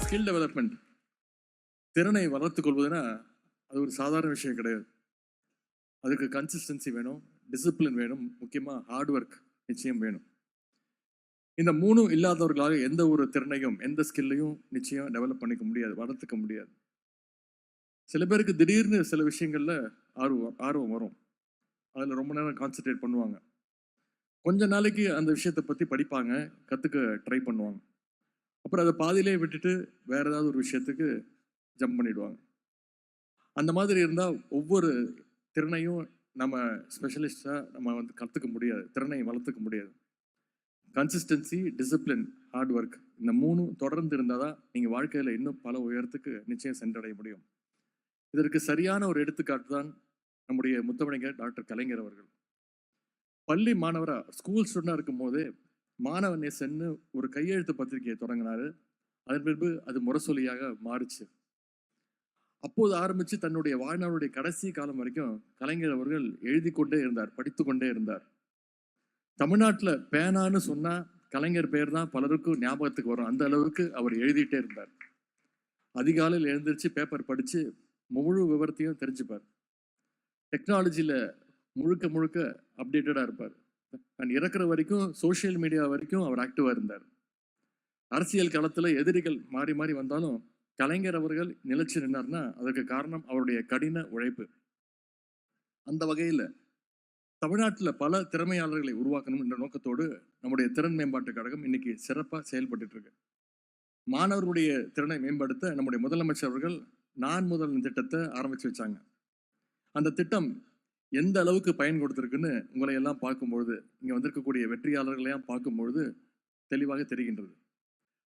Skill development, திறனை வளர்த்துக் கொள்வதுன்னா அது ஒரு சாதாரண விஷயம் கிடையாது. அதுக்கு கன்சிஸ்டன்சி வேணும், டிசிப்ளின் வேணும், முக்கியமாக ஹார்ட் ஒர்க் நிச்சயம் வேணும். இந்த மூணும் இல்லாதவர்களாக எந்த ஒரு திறனையும் எந்த ஸ்கில்லையும் நிச்சயம் டெவலப் பண்ணிக்க முடியாது, வளர்த்துக்க முடியாது. சில பேருக்கு திடீர்னு சில விஷயங்கள்ல ஆர்வம் வரும், அதில் ரொம்ப நேரம் கான்சென்ட்ரேட் பண்ணுவாங்க. கொஞ்ச நாளைக்கு அந்த விஷயத்தை பற்றி படிப்பாங்க, கற்றுக்க ட்ரை பண்ணுவாங்க. அப்புறம் அதை பாதியிலே விட்டுட்டு வேற ஏதாவது ஒரு விஷயத்துக்கு ஜம்ப் பண்ணிடுவாங்க. அந்த மாதிரி இருந்தால் ஒவ்வொரு திறனையும் நம்ம ஸ்பெஷலிஸ்டாக நம்ம கற்றுக்க முடியாது, திறனை வளர்த்துக்க முடியாது. கன்சிஸ்டன்சி, டிசிப்ளின், ஹார்ட் ஒர்க், இந்த மூணும் தொடர்ந்து இருந்தால் தான் நீங்கள் வாழ்க்கையில் இன்னும் பல உயரத்துக்கு நிச்சயம் சென்றடைய முடியும். இதற்கு சரியான ஒரு எடுத்துக்காட்டு தான் நம்முடைய முத்தமிழர் டாக்டர் கலைஞர் அவர்கள். பள்ளி மாணவராக ஸ்கூல் ஸ்டூடெண்டாக இருக்கும் போது மாணவ நேசன்னு ஒரு கையெழுத்து பத்திரிகையை தொடங்கினாரு. அதன் பின்பு அது முரசொலியாக மாறுச்சு. அப்போது ஆரம்பித்து தன்னுடைய வாழ்நாளுடைய கடைசி காலம் வரைக்கும் கலைஞர் அவர்கள் எழுதி கொண்டே இருந்தார், படித்து கொண்டே இருந்தார். தமிழ்நாட்டில் பேனான்னு சொன்னால் கலைஞர் பேர் தான் பலருக்கும் ஞாபகத்துக்கு வரும், அந்த அளவுக்கு அவர் எழுதிட்டே இருந்தார். அதிகாலையில் எழுந்திரிச்சு பேப்பர் படித்து முழு விவரத்தையும் தெரிஞ்சுப்பார். டெக்னாலஜியில் முழுக்க முழுக்க அப்டேட்டடாக இருப்பார். நான் இறக்குற வரைக்கும் சோசியல் மீடியா வரைக்கும் அவர் ஆக்டிவாக இருந்தார். அரசியல் களத்தில் எதிரிகள் மாறி மாறி வந்தாலும் கலைஞர் அவர்கள் நிலைச்சு நின்னார்னா அதற்கு காரணம் அவருடைய கடின உழைப்பு. அந்த வகையில் தமிழ்நாட்டில் பல திறமையாளர்களை உருவாக்கணும் என்ற நோக்கத்தோடு நம்முடைய திறன் மேம்பாட்டு கழகம் இன்னைக்கு சிறப்பாக செயல்பட்டு இருக்கு. மாணவர்களுடைய திறனை மேம்படுத்த நம்முடைய முதலமைச்சர் அவர்கள் நான் முதல்வன் திட்டத்தை ஆரம்பிச்சு வச்சாங்க. அந்த திட்டம் எந்த அளவுக்கு பயன் கொடுத்திருக்குன்னு உங்களை எல்லாம் பார்க்கும்பொழுது, இங்கே வந்திருக்கக்கூடிய வெற்றியாளர்களையும் பார்க்கும்பொழுது தெளிவாக தெரிகின்றது.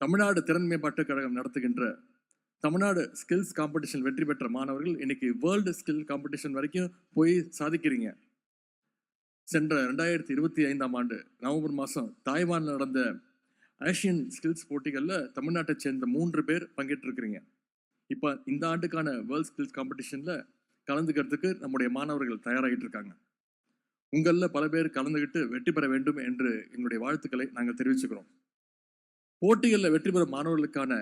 தமிழ்நாடு திறன் மேம்பாட்டு கழகம் நடத்துகின்ற தமிழ்நாடு ஸ்கில்ஸ் காம்படிஷன் வெற்றி பெற்ற மாணவர்கள் இன்னைக்கு வேர்ல்டு ஸ்கில் காம்படிஷன் வரைக்கும் போய் சாதிக்கிறீங்க. சென்ற 2025ஆம் ஆண்டு நவம்பர் மாதம் தாய்வானில் நடந்த ஆசியன் ஸ்கில்ஸ் போட்டிகளில் தமிழ்நாட்டை சேர்ந்த 3 பேர் பங்கேற்றிருக்கிறீங்க. இப்போ இந்த ஆண்டுக்கான வேர்ல்ட் ஸ்கில்ஸ் காம்படிஷனில் கலந்துக்கிறதுக்கு நம்முடைய மாணவர்கள் தயாராகிட்டு இருக்காங்க. உங்களில் பல பேர் கலந்துக்கிட்டு வெற்றி பெற வேண்டும் என்று எங்களுடைய வாழ்த்துக்களை நாங்கள் தெரிவிச்சுக்கிறோம். போட்டிகளில் வெற்றி பெறும் மாணவர்களுக்கான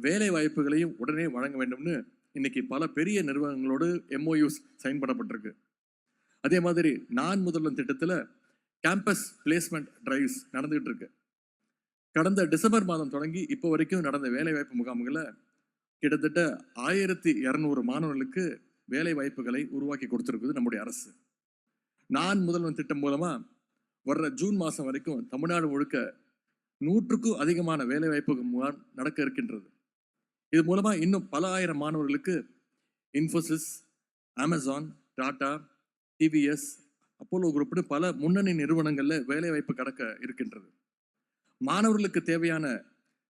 வேலை வாய்ப்புகளையும் உடனே வழங்க வேண்டும்னு இன்னைக்கு பல பெரிய நிறுவனங்களோடு MOUs சைன் பண்ணப்பட்டிருக்கு. அதே மாதிரி நான் முதல்வன் திட்டத்தில் கேம்பஸ் பிளேஸ்மெண்ட் டிரைவ்ஸ் நடந்துகிட்டு இருக்கு. கடந்த டிசம்பர் மாதம் தொடங்கி இப்போ வரைக்கும் நடந்த வேலைவாய்ப்பு முகாம்களில் கிட்டத்தட்ட 1200 மாணவர்களுக்கு வேலை வாய்ப்புகளை உருவாக்கி கொடுத்துருக்குது நம்முடைய அரசு. நான் முதல்வன் திட்டம் மூலமாக வர்ற ஜூன் மாதம் வரைக்கும் தமிழ்நாடு முழுக்க 100க்கும் அதிகமான வேலை வாய்ப்பு முகாம் நடக்க இருக்கின்றது. இது மூலமாக இன்னும் பல ஆயிரம் மாணவர்களுக்கு இன்ஃபோசிஸ், அமேசான், டாடா, TVS, அப்போலோ குரூப்னு பல முன்னணி நிறுவனங்களில் வேலை வாய்ப்பு கடக்க இருக்கின்றது. மாணவர்களுக்கு தேவையான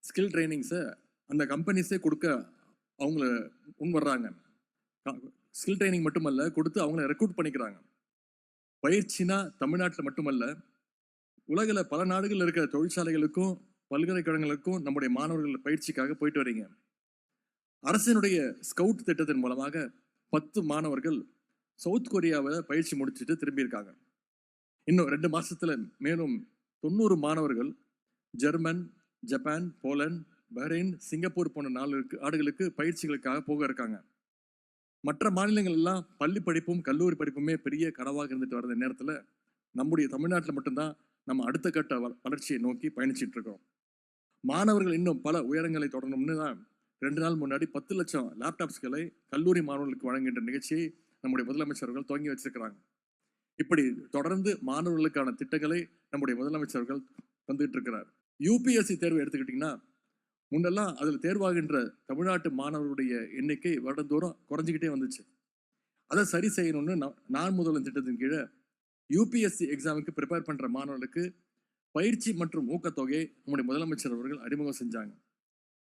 ஸ்கில் ட்ரைனிங்ஸை அந்த கம்பெனிஸே கொடுக்க அவங்கள முன் வர்றாங்க. ஸ்கில் ட்ரைனிங் மட்டுமல்ல, கொடுத்து அவங்கள ரெக்ரூட் பண்ணிக்கிறாங்க. பயிற்சினா தமிழ்நாட்டில் மட்டுமல்ல, உலகில் பல நாடுகளில் இருக்கிற தொழிற்சாலைகளுக்கும் பல்கலைக்கழகங்களுக்கும் நம்முடைய மாணவர்கள் பயிற்சிக்காக போயிட்டு வரீங்க. அரசினுடைய ஸ்கவுட் திட்டத்தின் மூலமாக 10 மாணவர்கள் சவுத் கொரியாவில் பயிற்சி முடிச்சுட்டு திரும்பியிருக்காங்க. இன்னும் 2 மாசத்துல மேலும் 90 மாணவர்கள் German, Japan, Poland, Bahrain, Singapore போன்ற நாடுகளுக்கு பயிற்சிகளுக்காக போக இருக்காங்க. மற்ற மாநிலங்கள் எல்லாம் பள்ளி படிப்பும் கல்லூரி படிப்புமே பெரிய கனவாக இருந்துட்டு வர்ற நேரத்தில் நம்முடைய தமிழ்நாட்டில் மட்டும்தான் நம்ம அடுத்த கட்ட வளர்ச்சியை நோக்கி பயணிச்சுட்டு இருக்கோம். மாணவர்கள் இன்னும் பல உயரங்களை தொடரணும்னு தான் 2 நாள் முன்னாடி 10 லட்சம் லேப்டாப்ஸ்களை கல்லூரி மாணவர்களுக்கு வழங்குகின்ற நிகழ்ச்சியை நம்முடைய முதலமைச்சர்கள் துவங்கி வச்சிருக்கிறாங்க. இப்படி தொடர்ந்து மாணவர்களுக்கான திட்டங்களை நம்முடைய முதலமைச்சர்கள் வந்துட்டு இருக்கிறார். UPSC தேர்வு எடுத்துக்கிட்டிங்கன்னா முன்னெல்லாம் அதில் தேர்வாகின்ற தமிழ்நாட்டு மாணவர்களுடைய எண்ணிக்கை வருடந்தோறும் குறைஞ்சிக்கிட்டே வந்துச்சு. அதை சரி செய்யணும்னு நான் முதல்வன் திட்டத்தின் கீழே UPSC எக்ஸாமுக்கு ப்ரிப்பேர் பண்ணுற மாணவர்களுக்கு பயிற்சி மற்றும் ஊக்கத்தொகையை நம்முடைய முதலமைச்சர் அவர்கள் அறிமுகம் செஞ்சாங்க.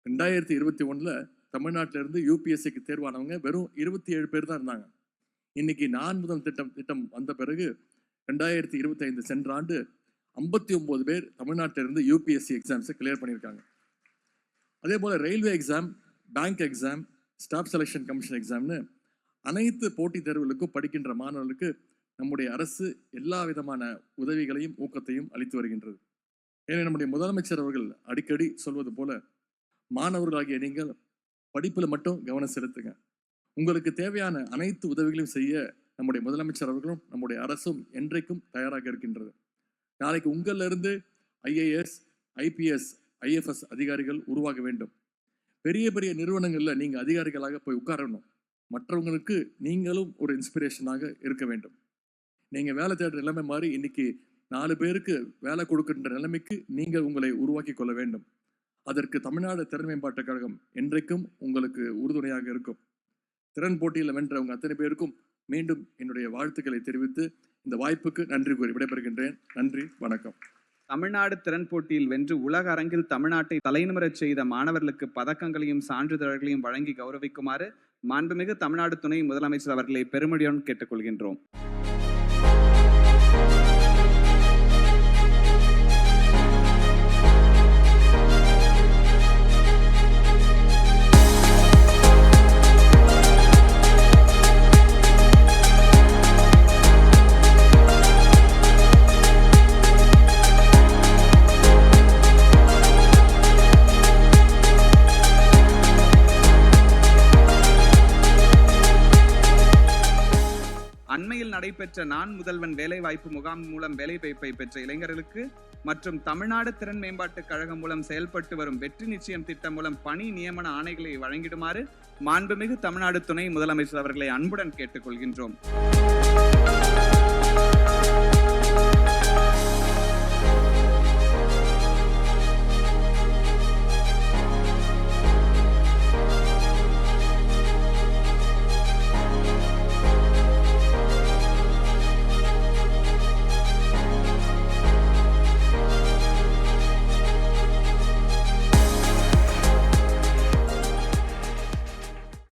2021 தமிழ்நாட்டிலிருந்து UPSCக்கு தேர்வானவங்க வெறும் 27 பேர் தான் இருந்தாங்க. இன்னைக்கு நான் முதல் திட்டம் வந்த பிறகு 2025 சென்ற ஆண்டு 59 பேர் தமிழ்நாட்டிலிருந்து UPSC எக்ஸாம்ஸை கிளியர் பண்ணியிருக்காங்க. அதே போல் railway exam, bank exam, staff selection commission எக்ஸாம்னு அனைத்து போட்டித் தேர்வுகளுக்கும் படிக்கின்ற மாணவர்களுக்கு நம்முடைய அரசு எல்லா விதமான உதவிகளையும் ஊக்கத்தையும் அளித்து வருகின்றது. ஏன்னா நம்முடைய முதலமைச்சர் அவர்கள் அடிக்கடி சொல்வது போல, மாணவர்களாகிய நீங்கள் படிப்பில் மட்டும் கவனம் செலுத்துங்க. உங்களுக்கு தேவையான அனைத்து உதவிகளையும் செய்ய நம்முடைய முதலமைச்சர் அவர்களும் நம்முடைய அரசும் என்றைக்கும் தயாராக இருக்கின்றது. நாளைக்கு உங்களிலிருந்து IAS, IPS, IFS அதிகாரிகள் உருவாக வேண்டும். பெரிய பெரிய நிறுவனங்களில் நீங்கள் அதிகாரிகளாக போய் உட்காரணும். மற்றவங்களுக்கு நீங்களும் ஒரு இன்ஸ்பிரேஷனாக இருக்க வேண்டும். நீங்கள் வேலை தேடுற நிலைமை மாதிரி இன்னைக்கு 4 பேருக்கு வேலை கொடுக்கின்ற நிலைமைக்கு நீங்கள் உங்களை உருவாக்கி கொள்ள வேண்டும். அதற்கு தமிழ்நாடு திறன் மேம்பாட்டுக் கழகம் என்றைக்கும் உங்களுக்கு உறுதுணையாக இருக்கும். திறன் போட்டியில் வென்றவங்க அத்தனை பேருக்கும் மீண்டும் என்னுடைய வாழ்த்துக்களை தெரிவித்து இந்த வாய்ப்புக்கு நன்றி கூறி விடைபெறுகின்றேன். நன்றி, வணக்கம். தமிழ்நாடு திறன் போட்டியில் வென்று உலக அரங்கில் தமிழ்நாட்டை தலைநிமிரச் செய்த மாணவர்களுக்கு பதக்கங்களையும் சான்றிதழ்களையும் வழங்கி கௌரவிக்குமாறு மாண்புமிகு தமிழ்நாடு துணை முதலமைச்சர் அவர்களை பெருமடியுடன் கேட்டுக்கொள்கின்றோம். அண்மையில் நடைபெற்ற நான் முதல்வன் வேலைவாய்ப்பு முகாம் மூலம் வேலைவாய்ப்பை பெற்ற இளைஞர்களுக்கு மற்றும் தமிழ்நாடு திறன் மேம்பாட்டுக் கழகம் மூலம் செயல்பட்டு வரும் வெற்றி நிச்சயம் திட்டம் மூலம் பணி நியமன ஆணைகளை வழங்கிடுமாறு மாண்புமிகு தமிழ்நாடு துணை முதலமைச்சர் அவர்களை அன்புடன் கேட்டுக்கொள்கின்றோம்.